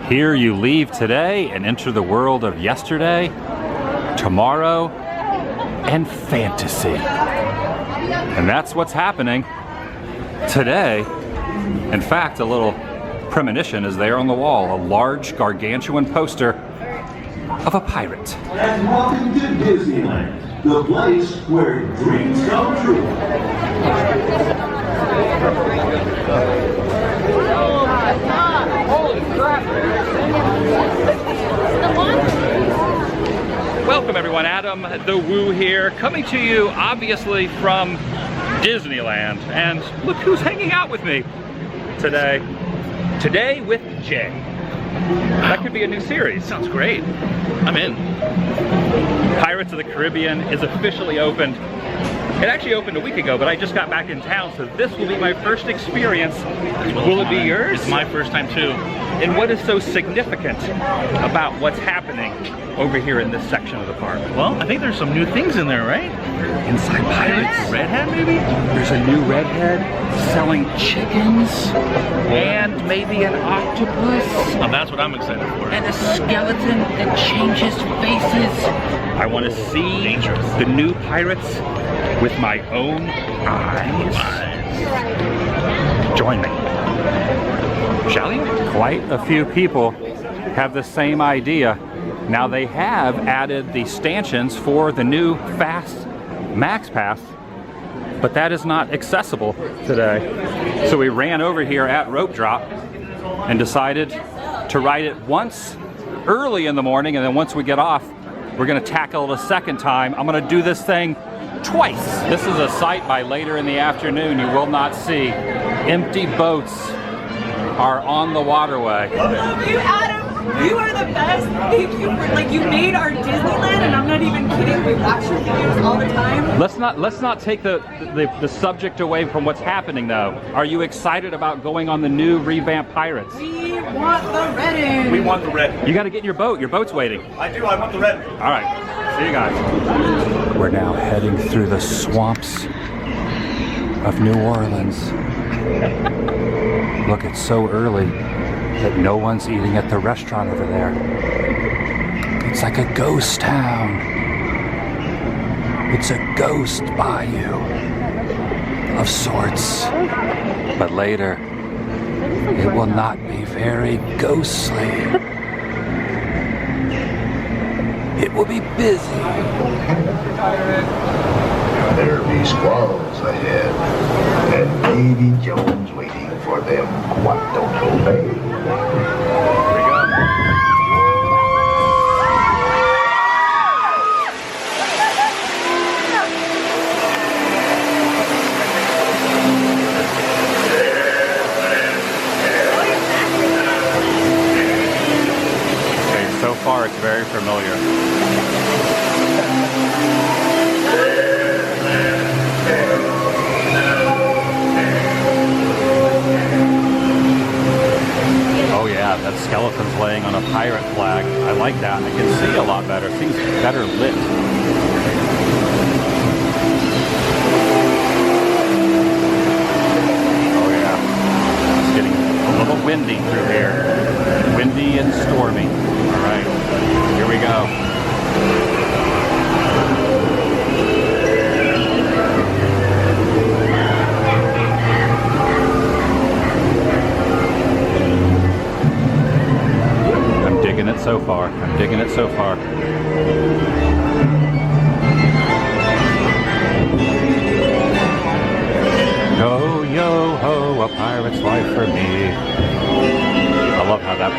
Here you leave today and enter the world of yesterday, tomorrow, and fantasy. And that's what's happening today. In fact, a little premonition is there on the wall, a large gargantuan poster of a pirate. And welcome to Disneyland, the place where dreams come true. Welcome everyone, Adam the Woo here, coming to you obviously from Disneyland. And look who's hanging out with me today. Today with Jay. That could be a new series. Sounds great. I'm in. Pirates of the Caribbean is officially opened. It actually opened a week ago, but I just got back in town, so this will be my first experience. Will it be yours? It's my first time too. And what is so significant about what's happening over here in this section of the park? Well, I think there's some new things in there, right? Inside Pirates? Redhead, maybe? There's a new redhead selling chickens and maybe an octopus. Oh, that's what I'm excited for. And a skeleton that changes faces. I want to see the new Pirates with my own eyes. Join me. Shall you? Quite a few people have the same idea. Now they have added the stanchions for the new Fast Max Pass, but that is not accessible today. So we ran over here at Rope Drop and decided to ride it once early in the morning, and then once we get off, we're gonna tackle it a second time. I'm gonna do this thing twice. This is a sight by later in the afternoon you will not see. Empty boats are on the waterway. I love you, Adam. You are the best. Thank you for, like, you made our Disneyland, and I'm not even kidding. We watch your videos all the time. Let's not take the subject away from what's happening though. Are you excited about going on the new revamped Pirates? We want the red. We want the red. You got to get in your boat. Your boat's waiting. I do. I want the red. All right. See you guys. We're now heading through the swamps of New Orleans. Look, it's so early that no one's eating at the restaurant over there. It's like a ghost town. It's a ghost bayou of sorts. But later, it will not be very ghostly. It will be busy. There'll be squalls ahead, and Davy Jones waiting for them. What don't obey? Okay, so far it's very familiar. Oh yeah, that skeleton's laying on a pirate flag. I like that. I can see a lot better. Seems better lit. Oh yeah. It's getting a little windy through here. Windy and stormy. All right, here we go. Digging it so far. I'm digging it so far. Go, yo, ho, a pirate's life for me. I love how that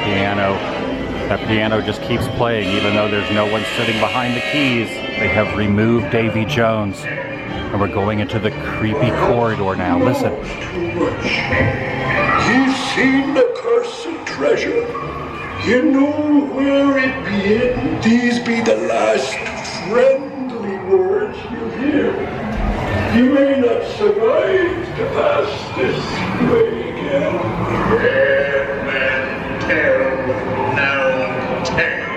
piano just keeps playing even though there's no one sitting behind the keys. They have removed Davy Jones. And we're going into the creepy corridor now. Listen. You've seen the cursed treasure. You know where it be. These be the last friendly words you hear. You may not survive to pass this way again. Red man tell no tale.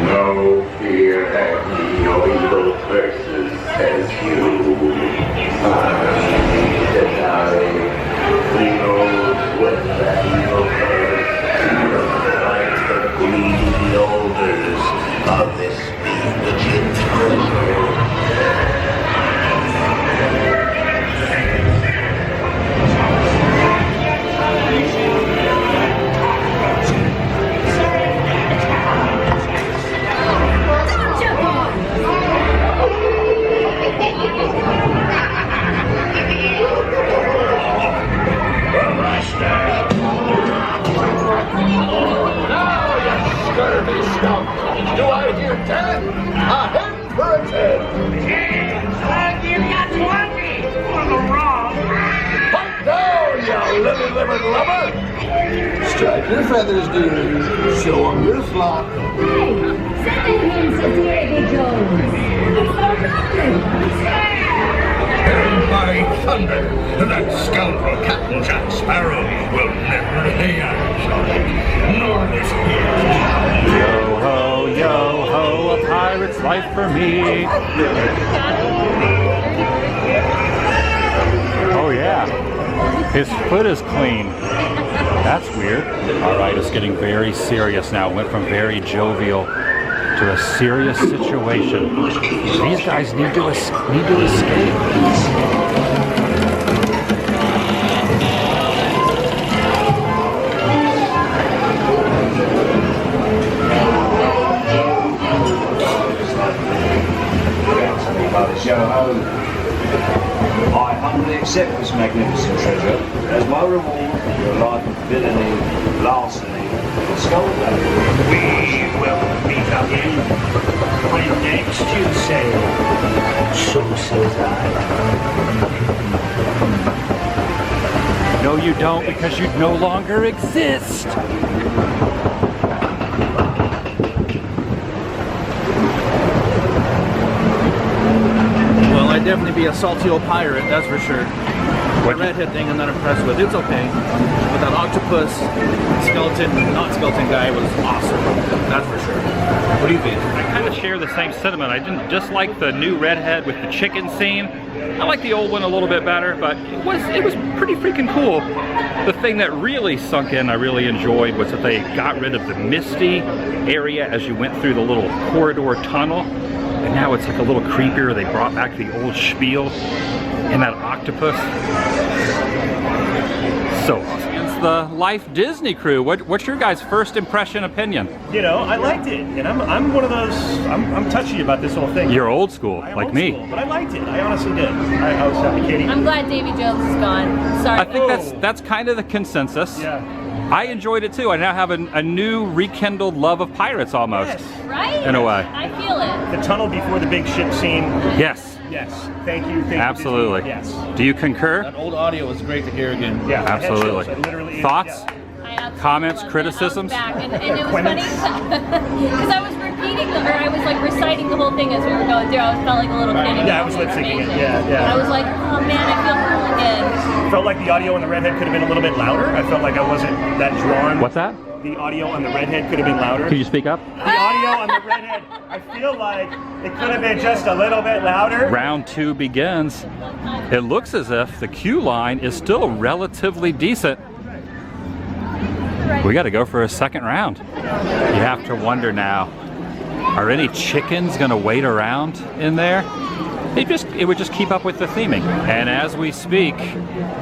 No fear have ye, no evil curses as you. Your feathers do. Show them your flock. Hey, send it in to Davy Jones. It's so lovely. By thunder, that scoundrel Captain Jack Sparrow will never lay eyes on it, nor this here. Yo ho, yo ho, a pirate's life for me. Oh yeah, his foot is clean. That's weird. All right, it's getting very serious now. Went from very jovial to a serious situation. These guys need to escape. I humbly accept this magnificent treasure as my reward for your life of villainy, larceny, and skullduggery. We will meet again when next you sail. So says I. No, you don't, because you no longer exist. Well, I'd definitely be a salty old pirate, that's for sure. The redhead thing I'm not impressed with. It's okay. But that octopus, not skeleton guy was awesome. That's for sure. What do you think? I kind of share the same sentiment. I didn't dislike the new redhead with the chicken scene. I like the old one a little bit better, but it was pretty freaking cool. The thing that really sunk in, I really enjoyed, was that they got rid of the misty area as you went through the little corridor tunnel. And now it's like a little creepier. They brought back the old spiel and that octopus. So awesome. It's the Life Disney crew. What's your guys' first impression opinion? You know, I liked it, and I'm one of those. I'm touchy about this whole thing. You're old school, I am like old me. school, but I liked it. I honestly did. I was happy, Katie. I'm glad Davy Jones is gone. Sorry. I think that's kind of the consensus. Yeah. I enjoyed it too. I now have a new rekindled love of pirates almost. Yes. Right? In a way. I feel it. The tunnel before the big ship scene. Yes. Yes. Thank you. Thank Absolutely. you, Disney. Yes. Do you concur? That old audio was great to hear again. Yeah. the head Absolutely. shows, I literally- Thoughts? yeah. I absolutely Comments, loved it. criticisms? I was back, and it was funny because I was repeating, or I was like reciting the whole thing as we were going through. I felt like a little kid. Yeah, I was lip syncing it. Yeah, yeah. I was like, oh man, I feel cool again. Felt like the audio on the redhead could have been a little bit louder. I felt like I wasn't that drawn. What's that? The audio on the redhead could have been louder. Could you speak up? The audio on the redhead, I feel like it could have been just a little bit louder. Round 2 begins. It looks as if the queue line is still relatively decent. We got to go for a second round. You have to wonder now, are any chickens going to wait around in there? It would just keep up with the theming. And as we speak,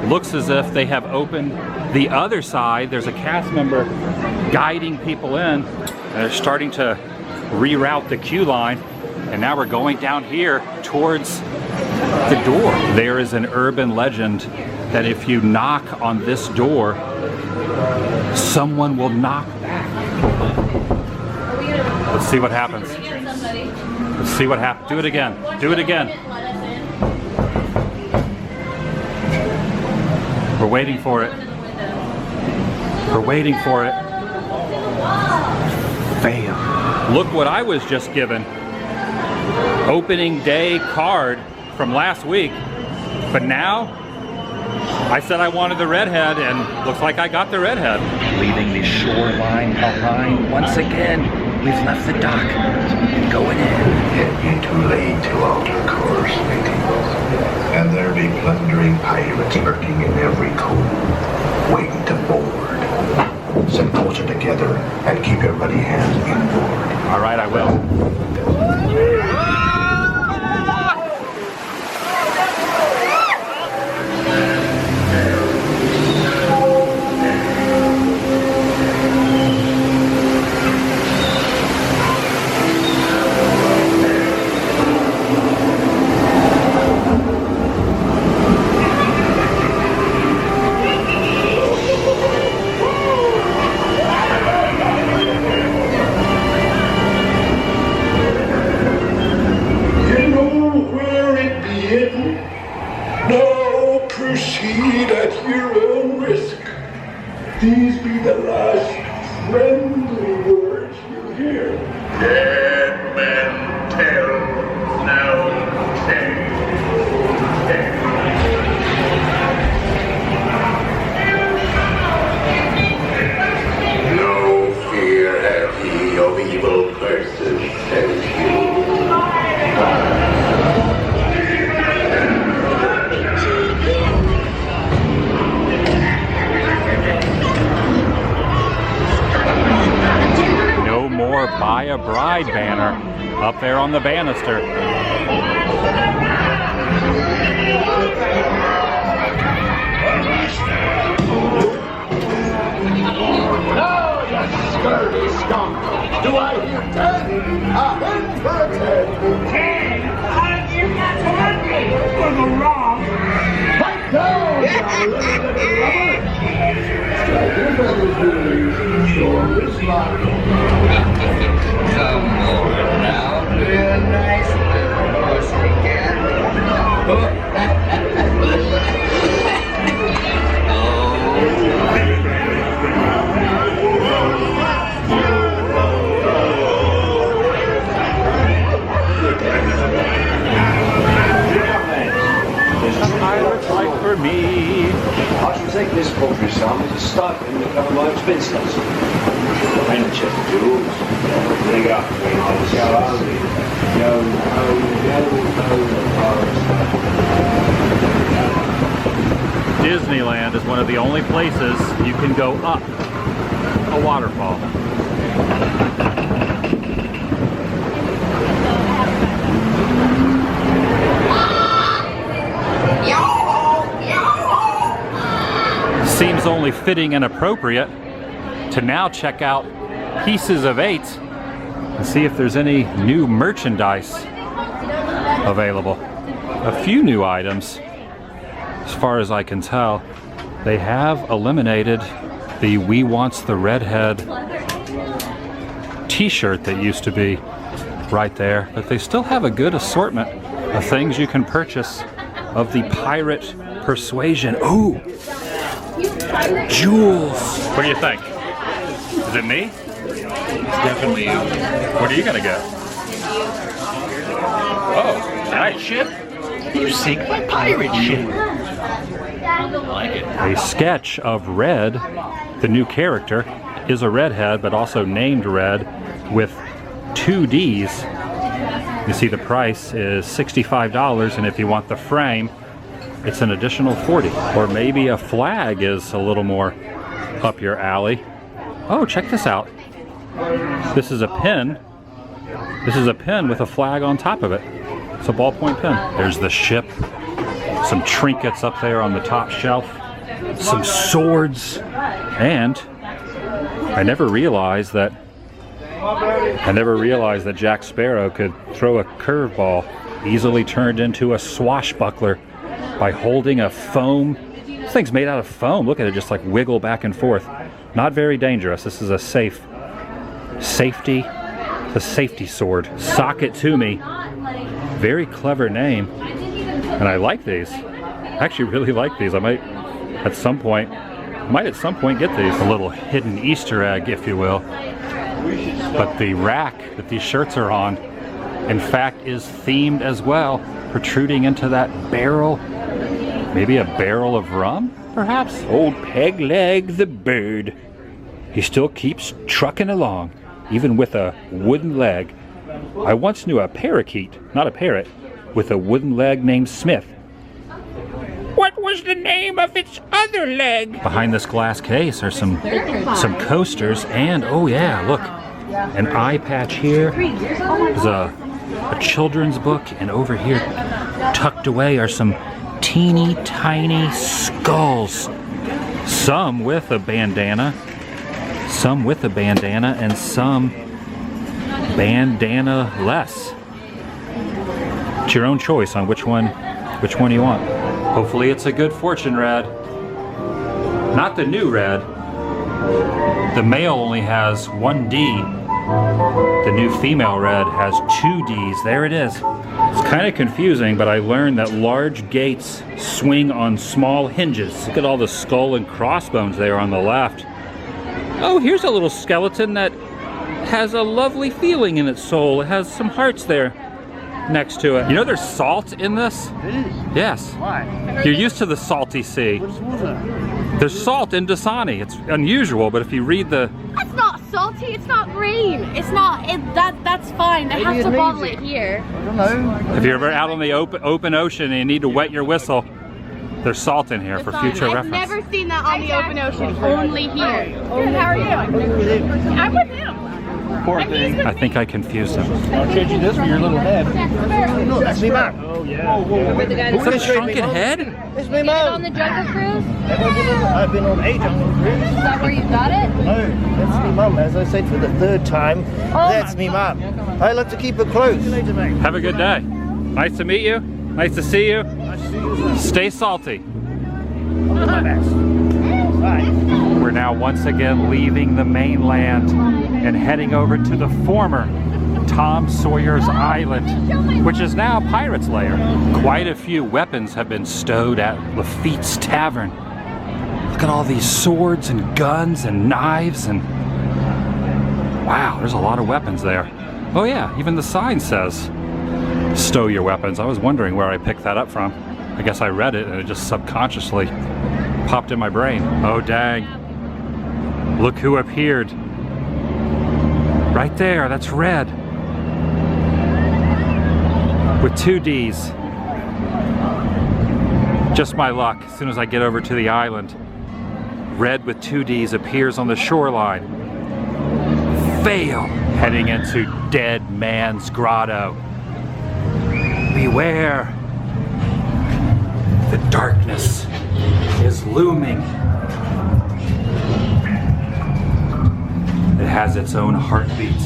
looks as if they have opened the other side. There's a cast member guiding people in. They're starting to reroute the queue line. And now we're going down here towards the door. There is an urban legend that if you knock on this door, someone will knock back. Let's see what happens. Let's see what happens. Do it again. Do it again. We're waiting for it. We're waiting for it. Fail. Look what I was just given. Opening day card from last week. But now, I said I wanted the redhead, and looks like I got the redhead. Leaving the shoreline behind once again. We've left the dock. Going in. It be too late to alter course, mateys. And there be plundering pirates lurking in every cove, waiting to board. Sit closer together and keep your ruddy hands inboard. All right, I will. these be the last friendly words you hear. Dead men tell no tale. No fear have ye of evil curses, says you. No more buy a bride banner up there on the banister. Now, you scurvy skunk! Do I hear 10? A hen for a 10! 10! I'll give that 20! For the wrong! Pipe down, you little rubber! Strike your feathers, please. Shore is locked. Some more now. Real nice little pussycat. Pirates like for me. I shall take this paltry sum as a stipend to cover my expenses. And a chest of jewels. Bring up when I was so hungry. Yo, ho, Disneyland is one of the only places you can go up a waterfall. Seems only fitting and appropriate to now check out Pieces of 8 and see if there's any new merchandise available. A few new items, as far as I can tell. They have eliminated the We Wants the Redhead t-shirt that used to be right there, but they still have a good assortment of things you can purchase of the pirate persuasion. Ooh! Jewels! What do you think? Is it me? It's definitely you. What are you gonna get? Oh, nice ship. You seek my pirate ship. I like it. A sketch of Red, the new character, is a redhead, but also named Red with 2 D's. You see the price is $65, and if you want the frame, it's an additional $40. Or maybe a flag is a little more up your alley. Oh, check this out. This is a pin. This is a pin with a flag on top of it. It's a ballpoint pen. There's the ship. Some trinkets up there on the top shelf. Some swords. And I never realized that Jack Sparrow could throw a curveball, easily turned into a swashbuckler by holding a foam. This thing's made out of foam. Look at it just like wiggle back and forth. Not very dangerous. This is a safety sword. Sock it to me. Very clever name. And I like these. I actually really like these. I might at some point get these. A little hidden Easter egg, if you will. But the rack that these shirts are on, in fact, is themed as well, protruding into that barrel. Maybe a barrel of rum, perhaps? Old Pegleg the bird. He still keeps trucking along, even with a wooden leg. I once knew a parakeet, not a parrot, with a wooden leg named Smith. What was the name of its other leg? Behind this glass case are some coasters, and oh yeah, look, an eye patch here. There's a children's book, and over here, tucked away, are some teeny tiny skulls. Some with a bandana, and some bandana-less. It's your own choice on which one you want. Hopefully it's a good fortune red. Not the new red. The male only has 1 D. The new female red has 2 Ds. There it is. It's kind of confusing, but I learned that large gates swing on small hinges. Look at all the skull and crossbones there on the left. Oh, here's a little skeleton that has a lovely feeling in its soul. It has some hearts there next to it. You know there's salt in this? It is. Yes. Why? You're used to the salty sea. What's water? There's salt in Dasani. It's unusual, but if you read the... That's not salty, it's not green. It's not, that's fine. They have to bottle it here. I don't know. If you're ever out on the open ocean and you need to wet your whistle, there's salt in here for future reference. I've never seen that on the open ocean, only here. Good, how are you? I'm with him. Poor thing. I think I confused him. I'll trade you this for your little head. Look, that's me mum. Oh yeah. Is that a shrunken head? It's me On mum. the Jungle Cruise? I've been on a jungle cruise. Is that where you got it? No, that's me mum. As I said for the third time, that's me mum. I like to keep it close. Have a good day. Nice to meet you. Nice to see you. Stay salty. We're now once again leaving the mainland and heading over to the former Tom Sawyer's Island, which is now Pirate's Lair. Quite a few weapons have been stowed at Lafitte's Tavern. Look at all these swords and guns and knives and... Wow, there's a lot of weapons there. Oh yeah, even the sign says, stow your weapons. I was wondering where I picked that up from. I guess I read it and it just subconsciously popped in my brain. Oh dang. Look who appeared. Right there, that's Red. With 2 D's. Just my luck, as soon as I get over to the island, Red with 2 D's appears on the shoreline. Fail, heading into Dead Man's Grotto. Beware. The darkness is looming. It has its own heartbeat.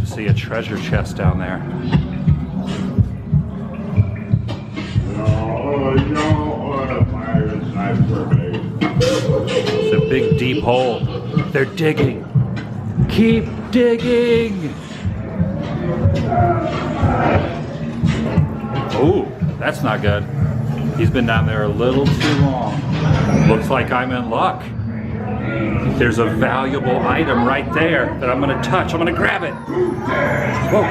See a treasure chest down there. It's a big deep hole. They're digging. Keep digging. Oh, that's not good. He's been down there a little too long. Looks like I'm in luck. There's a valuable item right there that I'm gonna touch. I'm gonna grab it. Whoa,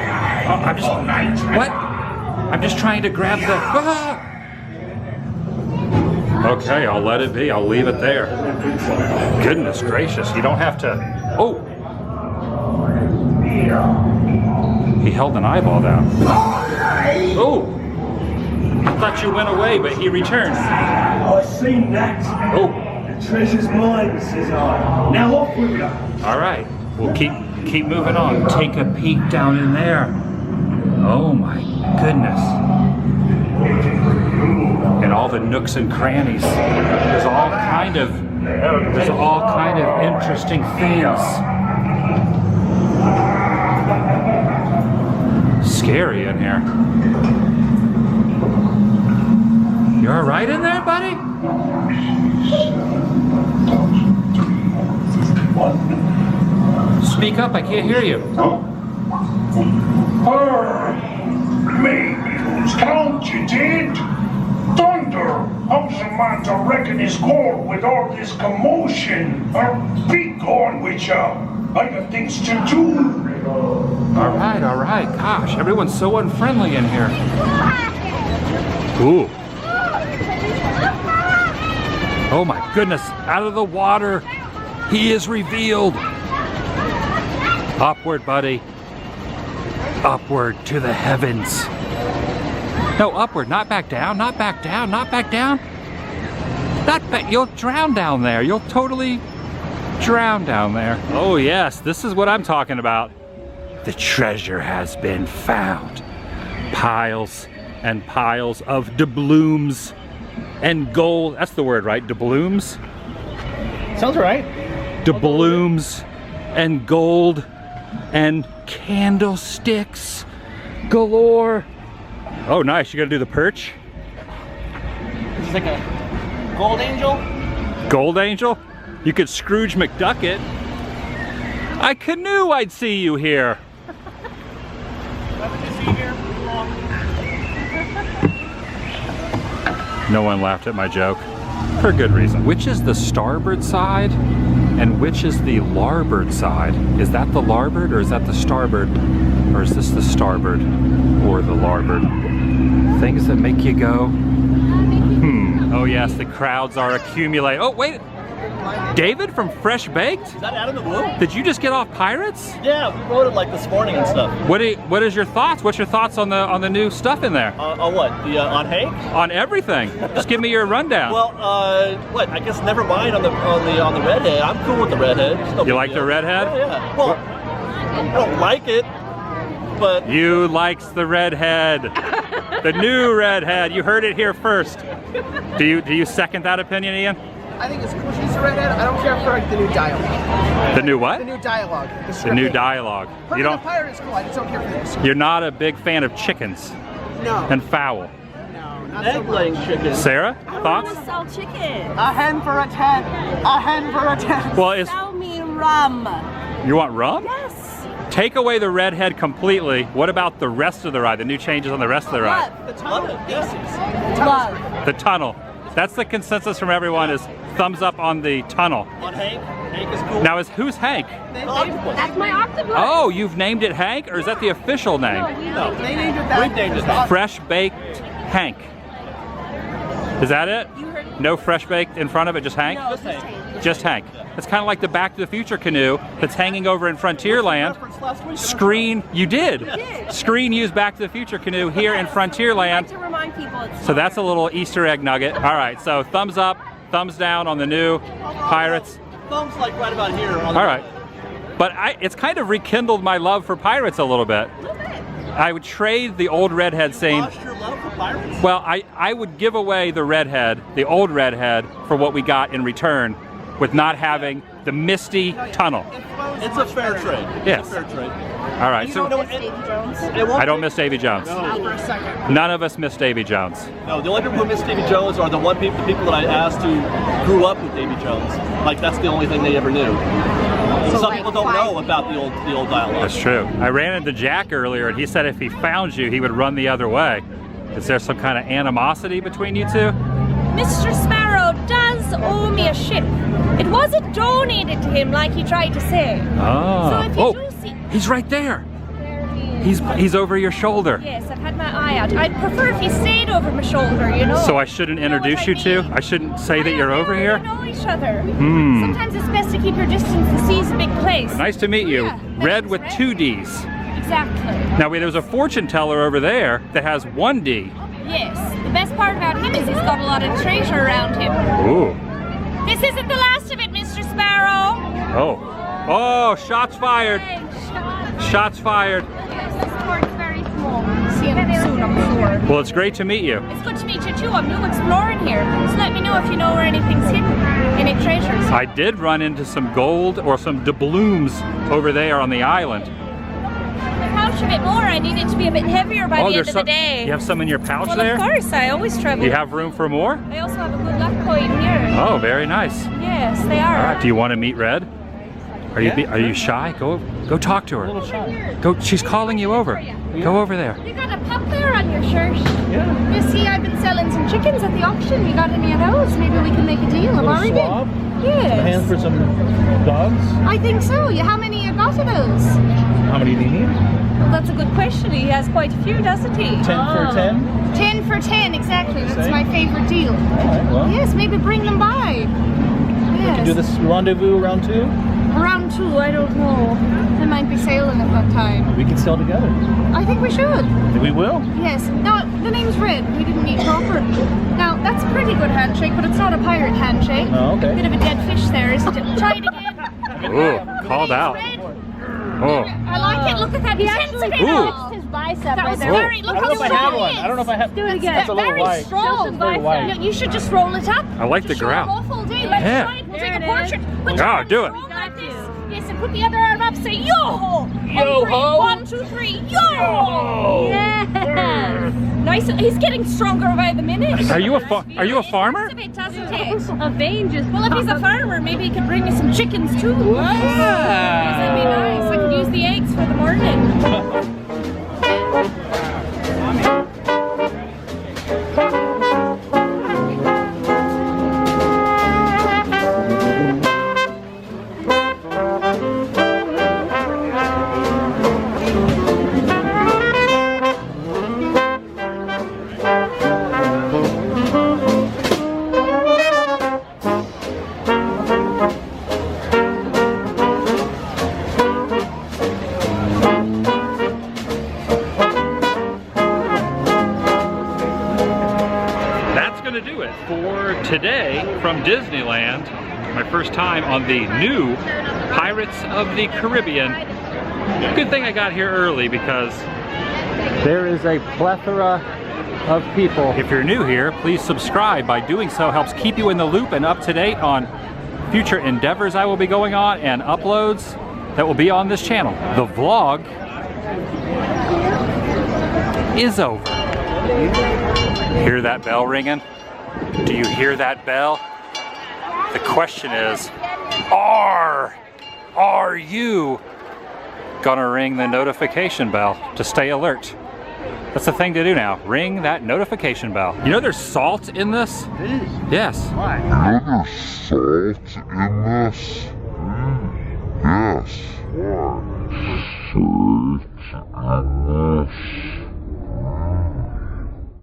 what? I'm just trying to grab the, Okay, I'll let it be. I'll leave it there. Goodness gracious, you don't have to, oh. He held an eyeball down. Oh! I thought you went away, but he returned. I've seen that. Oh! The treasure's mine, says I. Now off with you. All right, we'll keep moving on. Take a peek down in there. Oh my goodness! And all the nooks and crannies. There's all kind of interesting things. Scary in here. You all right in there, buddy? Speak up, I can't hear you. Maybe lose count, you did. Thunder, how's a man to reckon his goal with all this commotion? Or be gone with ya. I got things to do. All right. Gosh, everyone's so unfriendly in here. Ooh. Oh my goodness, out of the water, he is revealed. Upward, buddy. Upward to the heavens. No, upward, not back down, not back down, not back down. Not back, you'll drown down there. You'll totally drown down there. Oh yes, this is what I'm talking about. The treasure has been found. Piles and piles of doubloons and gold. That's the word, right? Doubloons? Sounds right. Doubloons and gold and candlesticks galore. Oh nice, you gotta do the perch? like a gold angel. Gold Angel? You could Scrooge McDuck it. I knew I'd see you here. No one laughed at my joke. For good reason. Which is the starboard side and which is the larboard side? Is that the larboard or is that the starboard? Or is this the starboard or the larboard? Things that make you go, Oh yes, the crowds are accumulating. Oh wait, David from Fresh Baked? Is that out of the Woo? Did you just get off Pirates? Yeah, we wrote it like this morning and stuff. What is your thoughts? What's your thoughts on the new stuff in there? On what? On Hank? On everything. Just give me your rundown. Well, what? I guess never mind on the redhead. I'm cool with the redhead. You like the redhead? Yeah. Well, I don't like it, but you likes the redhead. The new redhead. You heard it here first. Do you second that opinion, Ian? I think it's cool she's a redhead. I don't care for like the new dialogue. The new what? The new dialogue. The new dialogue. You don't. Pirate is cool. I just don't care for this. You're not a big fan of chickens. No. And fowl. No, not egg-laying chicken. Sarah, thoughts? I want to sell chicken. A hen for a 10. A hen for a 10. Well, it's. Sell me rum. You want rum? Yes. Take away the redhead completely. What about the rest of the ride? The new changes on the rest of the ride? The tunnel. Love. The tunnel. That's the consensus from everyone is thumbs up on the tunnel. On Hank? Hank is cool. Now who's Hank? That's my octopus. Oh, you've named it Hank, or is that the official name? No, They named it that. we named it that. Fresh Baked Hank. Is that it? No Fresh Baked in front of it, just Hank? Just Hank. Just Hank. It's kind of like the Back to the Future canoe that's hanging over in Frontierland. Screen, you did. Screen used Back to the Future canoe here in Frontierland. To remind people it's So that's a little Easter egg nugget. All right, so thumbs up, thumbs down on the new Pirates. Thumbs like right about here. On All right. But it's kind of rekindled my love for Pirates a little bit. I would trade the old redhead saying, Lost your love for pirates? well, I would give away the redhead, the old redhead, for what we got in return with not having the misty tunnel. It's a fair trade. Yes. It's a fair trade. All right, so I don't miss Davy Jones. Not for a second. None of us miss Davy Jones. No, the only people who miss Davy Jones are the people that I asked who grew up with Davy Jones. Like that's the only thing they ever knew. Some people don't know about the old dialogue. That's true. I ran into Jack earlier and he said if he found you, he would run the other way. Is there some kind of animosity between you two? Mr. Sparrow does owe me a ship. It wasn't donated to him like he tried to say. Oh. So if you do see... He's right there. There he is. He's over your shoulder. Yes, I've had my eye out. I'd prefer if he stayed over my shoulder, you know. So I shouldn't introduce you to? I shouldn't say that you're over here? We know each other. Sometimes it's best to keep your distance. The sea's a big place. Nice to meet you. Yeah, Red thanks, with Red. 2 Ds. Exactly. Now there's a fortune teller over there that has 1 D. Yes. The best part about him is he's got a lot of treasure around him. Ooh. This isn't the last of it, Mr. Sparrow. Oh. Oh, shots fired. Hey, Shots fired. Yes, this port's very small. See him soon, I'm sure. Well, it's great to meet you. It's good to meet you too. I'm new exploring here. So let me know if you know where anything's hidden. Any treasures. I did run into some gold or some doubloons over there on the island. The pouch a bit more. I need it to be a bit heavier by the end of the day. You have some in your pouch Well, there? of course. I always travel. Do you have room for more? I also have a good luck coin here. Oh, very nice. Yes, they are. All right, do you want to meet Red? Are you shy? Go talk to her. A little shy. Go. She's calling you over. Go over there. You got a pup there on your shirt. Yeah. You see, I've been selling some chickens at the auction. You got any of those? Maybe we can make a deal. I've already swab? been. Yes. Hands for some dogs? I think so. How many you got of those? How many do you need? Well, that's a good question. He has quite a few, doesn't he? 10 for 10? 10 for 10, exactly. That's my favorite deal. All right, well. Yes, maybe bring them by. Yes. Do this rendezvous round 2? Round 2, I don't know. They might be sailing at that time. We can sail together. I think we should. We will. Yes. Now, the name's Red. We didn't meet proper. Now, that's a pretty good handshake, but it's not a pirate handshake. Oh, okay. Bit of a dead fish there, isn't it? Try it again. Ooh, called out. Red. Oh. I like it. Look at that. He actually Ooh. his bicep that right was there. very, look I don't know how if I have strong one. it is. I don't know if I have. Do it again. It's a little very wide. strong. It's very wide. You should just roll it up. I like the Just show 'em growl. off all day. Let's Yeah. try it. We'll take a portrait. Oh, do it. Roll like this. like this and put the other arm up. Say yo! Yo ho! 1, 2, 3, yo! Yes! Nice. He's getting stronger by the minute. Are you a farmer? It doesn't it? A vein just. Well, if he's a farmer, maybe he could bring me some chickens too. Wow! That'd be nice. I could use the eggs for the morning. Do it for today from Disneyland. My first time on the new Pirates of the Caribbean. Good thing I got here early because there is a plethora of people. If you're new here, please subscribe. By doing so helps keep you in the loop and up to date on future endeavors I will be going on and uploads that will be on this channel. The vlog is over. Hear that bell ringing? Do you hear that bell? The question is, are you gonna ring the notification bell to stay alert? That's the thing to do now. Ring that notification bell. You know there's salt in this? It is? Yes. Why? You know there's salt in this? Yes. Why? Salt in this.